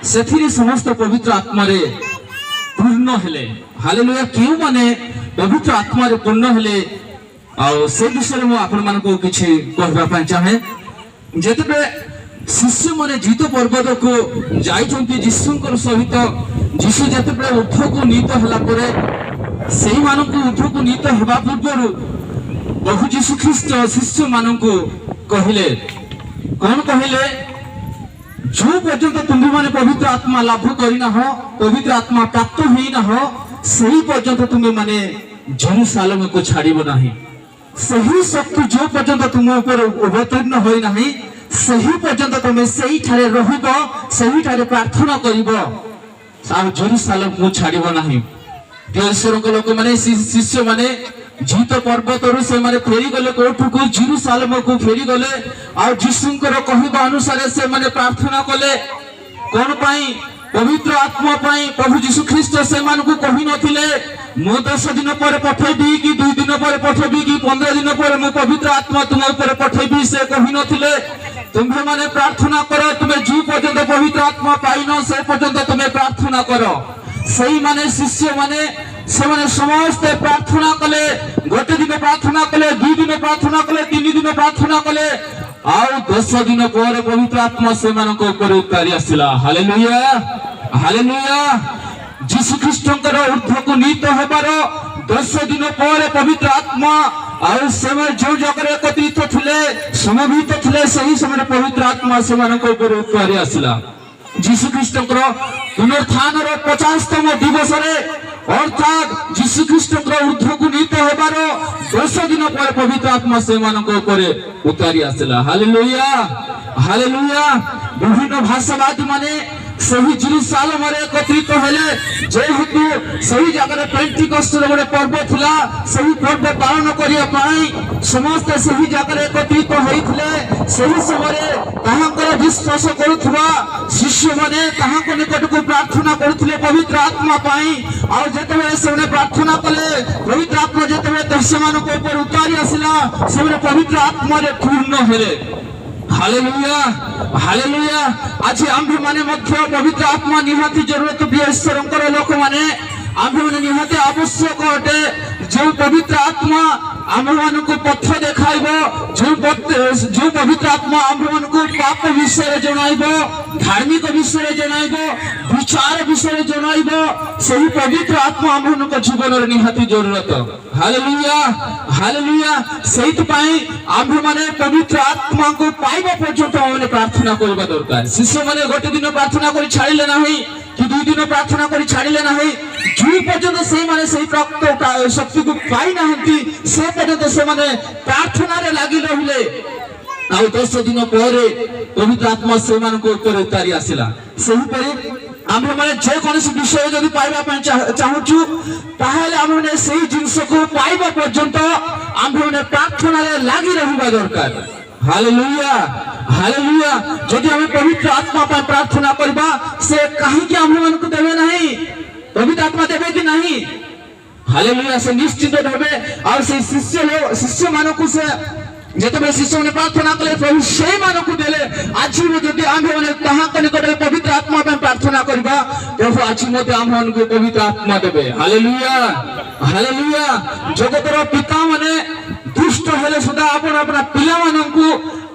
सेथिरे समस्त पवित्र आत्मा रे पूर्ण हेले। हालेलुया। क्यों माने पवित्र आत्मा रे पूर्ण हेले आ से विषय में आपण मान को किछि कहबा पय चाहे। जेतबे शिष्य माने जीत पर्वत को जाइछंती यीशुंकर सहित यीशु जेतबे उठ को नीत हला परे सेही मानकु उठ को नीत हेबा पूर्व प्रभु यीशु ख्रीष्ट शिष्य मानकु कहिले कौन कहिले जो पर्यंत तुम्हें माने पवित्र आत्मा लाभ करना हो पवित्र आत्मा प्राप्त होना हो सही पर्यंत तुम्हें माने जेरूशलेम को छाड़ब नहीं। सही शक्ति जो पर्यंत तुम ऊपर अवतीर्ण हो नहीं सही पर्यंत तुम्हें सही ठारे रहिब सही ठारे प्रार्थना करिब आ जेरूशलेम को छाड़ब नहीं। ईश्वर को लोक माने शिष्य माने जीत पर्वत से माने फेरी गले कोठू को जेरूशलेम को फेरी गले आ यीशुंकर कहबा अनुसार से माने प्रार्थना कले कोन पाई पवित्र आत्मा पाई। प्रभु यीशु ख्रीष्ट से मान को कहि नथिले मो 10 दिन पर पठेबी कि 2 दिन पर पठेबी कि 15 दिन पर मो पवित्र आत्मा तुम ऊपर पठेबी से कहि नथिले। तुम्हें माने प्रार्थना करो तुम्हें जो पर्यंत पवित्र आत्मा पाइनो से पर्यंत तुम्हें प्रार्थना करो। सही माने शिष्य माने से माने समस्त प्रार्थना कले गोटे दिन प्रार्थना कले 2 दिन प्रार्थना कले 3 दिन प्रार्थना कले आउ 10 दिन पर पवित्र आत्मा से मानक ऊपर उतारी आसिला। Hallelujah hallelujah. यीशु ख्रीष्टंकर ऊर्ध्व को नीत हेबार 10 दिन पर पवित्र आत्मा आउ समय जो जगह एकत्रित थिले समवेत थिले सही समय पवित्र आत्मा से मानक ऊपर उतारी आसिला। यीशु ख्रीष्टंकर पुनरुत्थान 50तम दिवस रे अर्थात यीशु ख्रीष्टंकर ऊर्ध्व को नीत हेबार 10 दिन पर पवित्र आत्मा से मानक ऊपर उतारी आसिला। Hallelujah hallelujah. विभिन्न भाषावादी माने सही जेरूशलेम रे एकत्रित हेले जेहेतु सही जगह पेंटिकस्ट गोटे पर्व थिला सही पर्व पालन करिया पाई समस्त सही जगह एकत्रित होइथिले। सही समय ताहांकर विश्वास करुथबा शिष्य माने ताहांक निकट को प्रार्थना करुथिले पवित्र आत्मा पाई और जेतेबे से प्रार्थना कले पवित्र आत्मा जेतेबे दर्शमान को ऊपर उतारी आसिला से पवित्र आत्मा रे पूर्ण हेले। Hallelujah hallelujah. आज आम्भे माने मध्य पवित्र आत्मा निहाती जरूरत ईश्वरंकर लोक माने आम्भे माने निहाती आवश्यक अटे। जो पवित्र आत्मा आम्भे मान को पथ देखाइबो जो पवित्र आत्मा आम्भे मान को पाप विषय जणाइबो धार्मिक विषय जणाइबो विचार विषय जणाइबो सही पवित्र आत्मा आम्भे मान को जीवन रे निहाती जरूरत। Hallelujah hallelujah. सेहित पई आम्भे माने पवित्र आत्मा को पाइबा पर्यंत माने प्रार्थना करबा दरकार। शिष्य माने गोटे दिन प्रार्थना करि छाड़िले नाही कि 2 दिन प्रार्थना करि छाड़िले नाही जो पर्यंत से माने सही प्राप्त शक्ति को पाई नाहंती से पर्यंत से माने प्रार्थना रे लागि रहिले आ 10 दिन पर पवित्र आत्मा से मान को ऊपर उतारी आसिला। सही परे आम्भे माने जे कोनसी विषय जदि पाइबा पय चाहूछु ताहाले आम्भे माने सही जिंस को पाइबा पर्यंत आम्भे माने प्रार्थना रे लागि रहिबा दरकार। Hallelujah hallelujah. जदि हम पवित्र आत्मा पर प्रार्थना करबा से काहे कि आम्भे मान को देबे नहीं पवित्र आत्मा देबे कि नहीं। हालेलुया। से निश्चित देबे और से शिष्य मानकु से जेतबे शिष्य ने प्रार्थना कले प्रभु से मानकु देले। आज जदि आम्भे माने ताहा निकट पवित्र आत्मा पर प्रार्थना करबा प्रभु आज मते आम्भे को पवित्र आत्मा देबे। Hallelujah hallelujah. जगतर पिता माने दुष्ट हेले सदा अपना पिला मानकु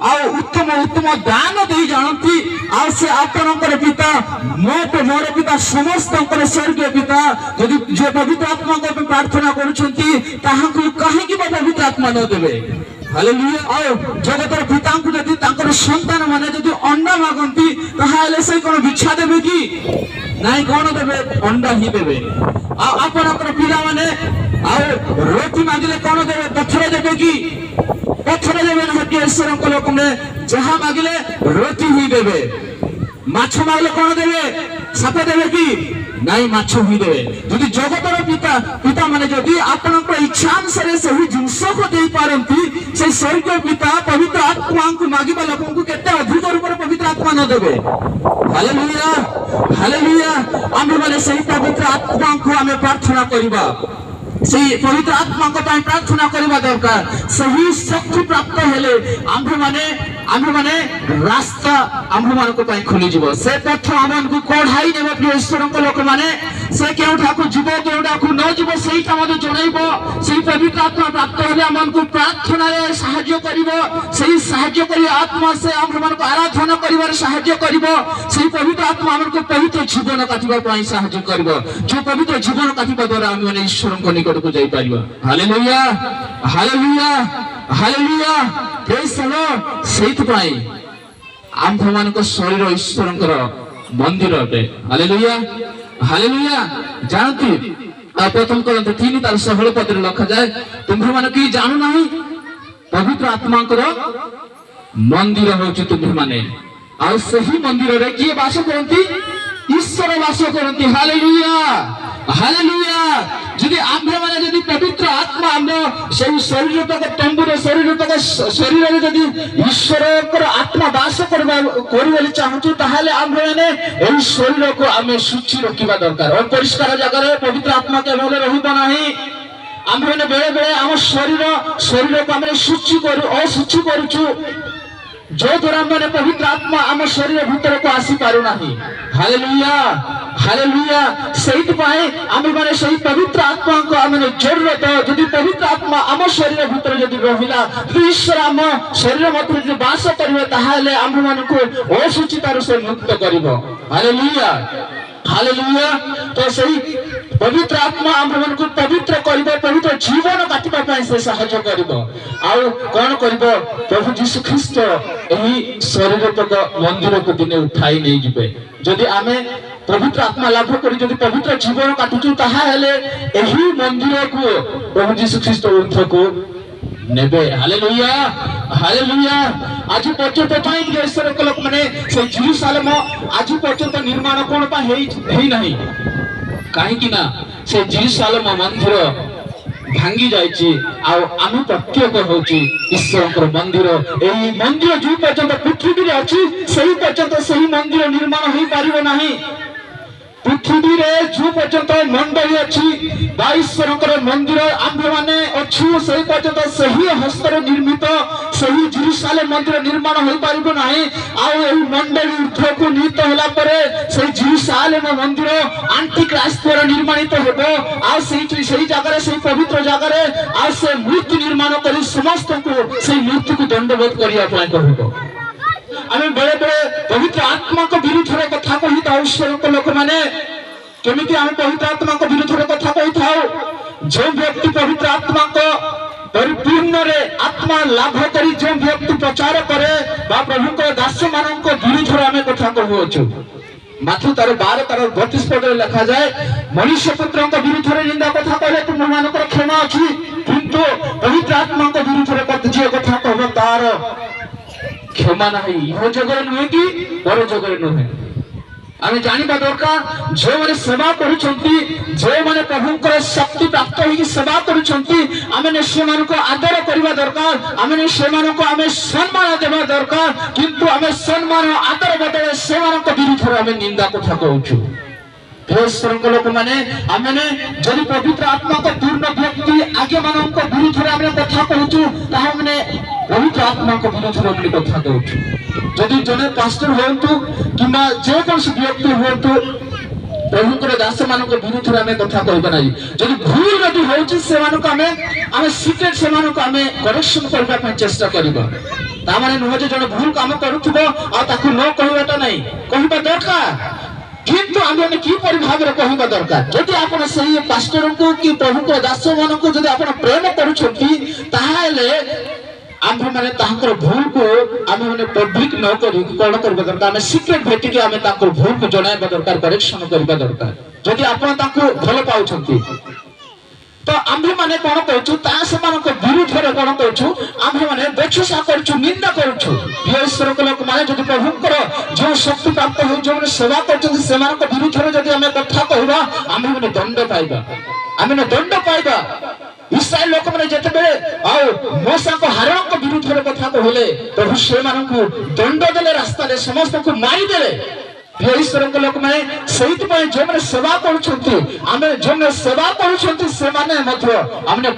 आ उत्तम उत्तम दान दे जानती आ से आपनकर पिता मोर पिता समस्त स्वर्गीय पिता यदि जे पवित्र आत्मा को प्रार्थना करूछंती ताहाकु काहे कि पवित्र आत्मा न देबे। हालेलुया। आ जगतर पिता को यदि तांकर संतान माने यदि अंडा मागंती ताहाले से कोन भिक्षा देबे कि नाही कोन देबे अंडा ही देबे। आ आपनकर पिला माने आ रोटी मांगले कोन देबे पत्थर देबे कि पत्थर देबे ना। ईश्वर को लोक ने जहां मांगले रोटी ही देबे। माछ मांगले कोन देबे साप देबे कि नाही माछ ही देबे। यदि जगतर पिता माने यदि आपनकर इच्छा अनुसार सही जिंस को दे पारंती से स्वर्गीय पिता पवित्र आत्मा को मागिबा लोकन को केते अधिक रूप में पवित्र आत्मा न देबे। Hallelujah hallelujah. आम्भे माने सही पवित्र आत्मा को हमें प्रार्थना करिबा सही पवित्र आत्मा को प्रार्थना करबा दरकार। सही शक्ति प्राप्त हेले आम्भे माने आम मैंने रास्ता आम मान खोली जीव से पथ आम को कढ़ाई ने प्रिय ईश्वर लोक मैंने से केउठा को जीव केउठा को न जीव से जनइब से पवित्र आत्मा प्राप्त हेले आम को प्रार्थना साहाय्य करिवो से साहाय्य करी आत्मा से आम मान को आराधना करिवार साहाय्य करिवो से पवित्र आत्मा आम को पवित्र जीवन काटिबा पई साहाय्य करिवो जो पवित्र जीवन काटिबा द्वारा आम माने ईश्वर को निकट को जाई पारिबो hallelujah hallelujah hallelujah praise the Lord सेति पई आम मान को शरीर ईश्वरंकर मंदिर अटे हालेलुया हालेलुया जानती प्रथम करंत 3:16 पद लिखा जाए तुम्हें माने कि जानू नहीं पवित्र आत्मा मंदिर होची तुम्हें माने आ सही मंदिर रे किए वास करंती ईश्वर वास करंती हालेलुया हालेलुया यदि आम्भे माने यदि पवित्र आत्मा आम्भे सेही शरीर तक तंबुरे शरीर तक शरीर रे यदि ईश्वर आत्मा वास करबा चाहूछु ताहाले आम्भे माने एही शरीर को आमे शुचि रखिबा दरकार और परिष्कार जगह रे पवित्र आत्मा के भले रहिबो नाही आम्भे माने बेले बेले हम शरीर को आमे शुचि करू अशुचि करूछु जो द्वारा मैंने पवित्र आत्मा आम शरीर भीतर को आसी पारु नाही हालेलुया हालेलुया सहित पाए आम माने सही पवित्र आत्मा को आम जरूरत यदि पवित्र आत्मा आम शरीर भीतर यदि रहिला ईश्वर आम शरीर मध्य यदि वास करिवे ताहाले आम मान को अशुचितार से मुक्त करिवो हालेलुया हालेलुया तो सही पवित्र आत्मा आम मान को पवित्र करिवो पवित्र जीवन काटिबा पई से सहायता करिवो आउ कोन करिवो प्रभु यीशु ख्रीष्ट एही शरीर तक मंदिर को दिने उठाई नै जिबे जदि आमे पवित्र आत्मा लाभ करी जदि पवित्र जीवन काटुचु ताहा हेले एही मंदिर को प्रभु यीशु ख्रीष्ट उठ को नेबे हालेलुया हालेलुया आज पर्यंत पाई ईश्वर के लोक माने से जेरूशलेम आज पर्यंत निर्माण कोन पा हेई नहीं काहे कि ना से जेरूशलेम मंदिर भांगी जायछि आ आम प्रत्येक होछि ईश्वरकर मंदिर एही मंदिर जो पर्यंत पृथ्वी रे अछि सही पर्यंत सही मंदिर निर्माण होई पारिबो नाही पृथ्वी रे जो पर्यंत मंडली अछि ईश्वरकर मंदिर आम्भे माने अछु सही पर्यंत सही हस्तर निर्मित सही जेरूशलेम मंदिर निर्माण होई पारिबो नाही आ एही मंडली ऊर्ध्व को नीत होला परे सही जेरूशलेम मंदिर आंटी क्राइस्ट द्वारा निर्माणित हेबो आ सही जगह सही पवित्र जगह आ से मूर्ति निर्माण करी समस्त को सही मूर्ति को दंडवत करिया पय कहबो आमे बेले बेले पवित्र आत्मा को विरुद्ध रे कथा कहि ताऊ ईश्वर को लोक माने केमिति आमे पवित्र आत्मा को विरुद्ध रे कथा कहि थाओ जो व्यक्ति पवित्र आत्मा को परिपूर्ण रे आत्मा लाभ करी जो व्यक्ति प्रचार करे बा प्रभु को दास मानन को विरुद्ध रे आमे कथा कहू अछु माथु तार 12:32 पद रे लिखा जाए मनुष्य पुत्र को विरुद्ध रे निंदा कथा कहले तुम मान को क्षमा अछि किंतु पवित्र आत्मा को विरुद्ध रे कथा कहबो तार क्षमा नहीं यह जगह नुहे कि पर जगह नुहे आमे जानिबा दरकार जो माने सेवा करूछंती जो माने प्रभुकर शक्ति प्राप्त होई सेवा करूछंती आमे से मान को आदर करबा दरकार आमे से मान को आमे सम्मान देबा दरकार किंतु आमे सम्मान आदर बदले से मान को विरुद्ध रे आमे निंदा कथा कहूछु ईश्वर के लोक माने आमे जदि पवित्र आत्मा को पूर्ण व्यक्ति आगे मानन को विरुद्ध रे आमे कथा कहूछु ताहा माने पवित्र आत्मा को विरुद्ध रे कथा कहूछु जदि जने पास्टर होंतु किबा जे कोन व्यक्ति होंतु प्रभु को दास मान को विरुद्ध रे आमे कथा कहबा नाही जदि भूल जदि होउछि से मान को आमे सीक्रेट से मान को आमे करेक्शन करबा ପାଇଁ चेष्टा करबा ता माने न जे जने भूल काम करूथबो आ ताकू न कहबाटा नाही कहबा दरकार किंतु आमे की परिभाव रे कहबा दरकार जदि आपण सही पास्टर को कि प्रभु को दास मान को जदि आपण प्रेम करूछंती ताहाले आम्भे माने तांकर भूल को आमे माने पब्लिक न करी कोन करबा दरकार आमे सीक्रेट भेटी के आमे तांकर भूल को जणायबा दरकार करेक्शन करबा दरकार जदि आपण तांको भलो पाउछंती तो आम्भे माने कोन कहछु ता समान को विरुद्ध रे कोन कहछु आम्भे माने बेचुसा करछु निंदा करछु ईश्वर को लोक माने जदि प्रभु कर जो शक्ति प्राप्त हो जो सेवा करछु समान को विरुद्ध रे जदि आमे कथा कहबा आम्भे माने दंड पाइबा आमे ने दंड पाइबा इस्राएल लोक माने जते बेले आ मूसा को हरण को विरुद्ध रे कथा कहले प्रभु से मान को दंड देले रास्ता रे समस्त को मारी देले प्रिय ईश्वर लोक मैंने जो मैंने सेवा कर सेवा कर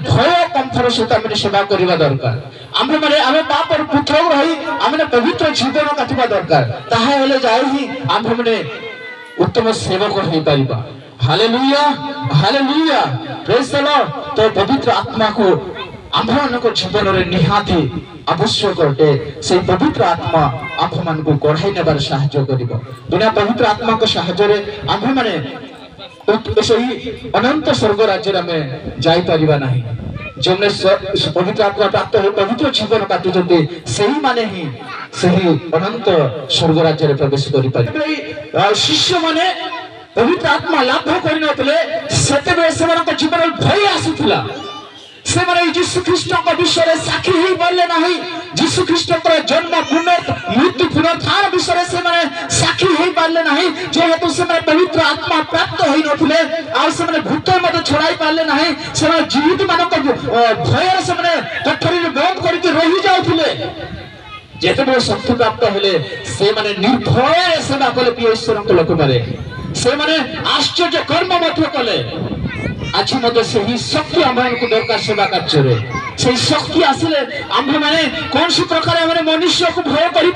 भय कंठर सहित सेवा करने दरकार आम मैंने पाप पृथक रही आम पवित्र जीवन काटवा दरकार ताहे जाए ही आम मैंने उत्तम सेवक हो Paribas. Hallelujah hallelujah praise the Lord. तो पवित्र आत्मा को आम्भମାନଙ୍କ जीवନରେ ନିହାତି ଆବଶ୍ୟକ ଅଟେ। ସେହି ପବିତ୍ର ଆତ୍ମା ଆମ୍ଭମାନଙ୍କୁ ଗଢ଼ାଇ ନେବାର ସାହାଯ୍ୟ କରିବ। ବିନା ପବିତ୍ର ଆତ୍ମାଙ୍କ ସାହାଯ୍ୟରେ ଆମ୍ଭମାନେ ସେହି ଅନନ୍ତ ସ୍ୱର୍ଗ ରାଜ୍ୟରେ ଆମେ ଯାଇପାରିବା ନାହିଁ। ଯେଉଁମାନେ ପବିତ୍ର ଆତ୍ମା ପ୍ରାପ୍ତ ହୋଇ ପବିତ୍ର ଜୀବନ କାଟୁଛନ୍ତି ସେହିମାନେ ହିଁ ସେହି ଅନନ୍ତ ସ୍ୱର୍ଗ ରାଜ୍ୟରେ ପ୍ରବେଶ କରିପାରିବେ। ଶିଷ୍ୟମାନେ ପବିତ୍ର ଆତ୍ମା ଲାଭ କରିନଥିଲେ ସେତେବେଳେ ସେମାନଙ୍କ ଜୀବନରେ ଭୟ ଆସୁଥିଲା। से यीशु ख्रीष्ट विषय साक्षी हो पारे ना यीशु ख्रीष्ट जन्म मृत्यु पुनरुत्थान विषय से साक्षी हो पारे ना जेहेतु से पवित्र आत्मा प्राप्त हो नथिले से भूत मत छड़ाई पारे ना से जीवित मान भय से कठरी बंद करके रही जाऊे जिते शक्ति प्राप्त हेले से निर्भय सेवा कले प्रिय ईश्वर लोक से आश्चर्य कर्म कले आज मत से शक्ति आम दरकार सेवा कार्य से शक्ति आसिले आम मैंने कौन सी प्रकार मनुष्य को भय कर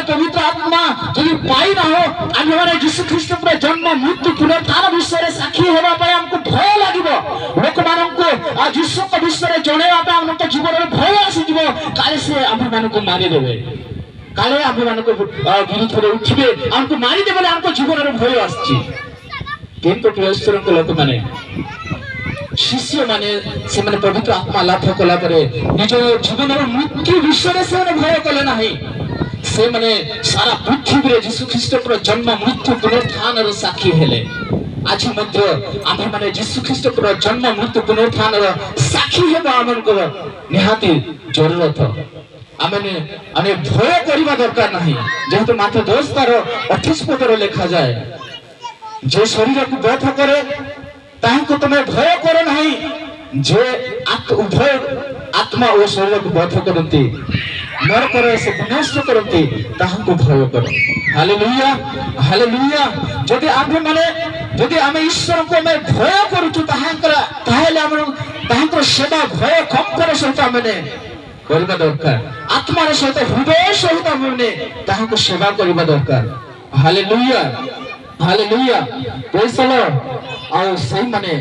पवित्र आत्मा जब पाई ना हो आम मैंने यीशु ख्रीष्ट जन्म मृत्यु पुनरुत्थान विषय साक्षी होगापी आमको भय लगे लोक मान यीशु विषय जनवाई आम जीवन में भय आसीज काले से आम मानक मारिदेवे काले आम मानक विरुद्ध उठे आमको मारिदेवे आमको जीवन में भय आसी किंतु प्रियस्तर लोक मैंने शिष्य माने से पवित्र आत्मा लाभ कला निज जीवन मृत्यु विषय से भय कले ना से सारा पृथ्वी यीशु ख्रीष्ट जन्म मृत्यु पुनरुत्थान साक्षी हेले। आज आम मैंने यीशु ख्रीष्ट जन्म मृत्यु पुनरुत्थान साक्षी हेबा आमको निहाती जरूरत आम भय करवा दरकार ना जेहेतु मात्र 10:28 पदर लिखा जाए जे शरीर को व्यथ करे ताको तुम भय कर नहीं जे उभय आत्मा और शरीर को व्यथ करती नरकर से विनष्ट करती ताको भय कर। Hallelujah hallelujah. जदि आम माने जदि आम ईश्वर को मैं भय करूछु ताहाले सेवा भय कंकर सहित आम करबा दरकार आत्मार सहित हृदय सहित आम सेवा करबा दरकार। Hallelujah hallelujah praise the Lord. और सही माने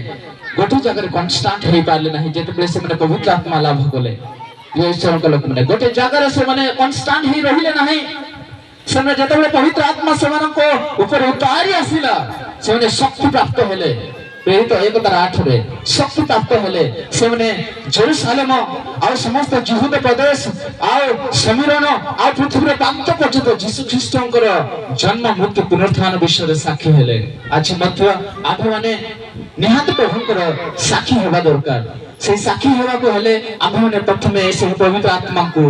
गोटे जगह कांस्टेंट हो पारे ना जिते से पवित्र आत्मा लाभ कले ईश्वर लोक मैंने गोटे जगह से कांस्टेंट हो रहिले ना से जिते पवित्र आत्मा से ऊपर उतारी आसला से शक्ति प्राप्त हेले प्रेरित 1:8 शक्ति प्राप्त हेले से जेरूसालेम और समस्त यहूदा प्रदेश और समीरण और पृथ्वी प्रांत पर्यंत यीशु ख्रीष्ट जन्म मृत्यु पुनरुत्थान विषय साक्षी हेले। आज आम मैंने निहाती प्रभुंकर साक्षी होगा दरकार से साक्षी होगा हेले आम मैंने प्रथम से पवित्र आत्मा को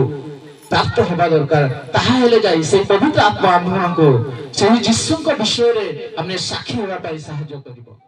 प्राप्त होगा दरकार ताहे जाई से पवित्र आत्मा आम को यीशु विषय साक्षी होगा साहाय्य करिबो।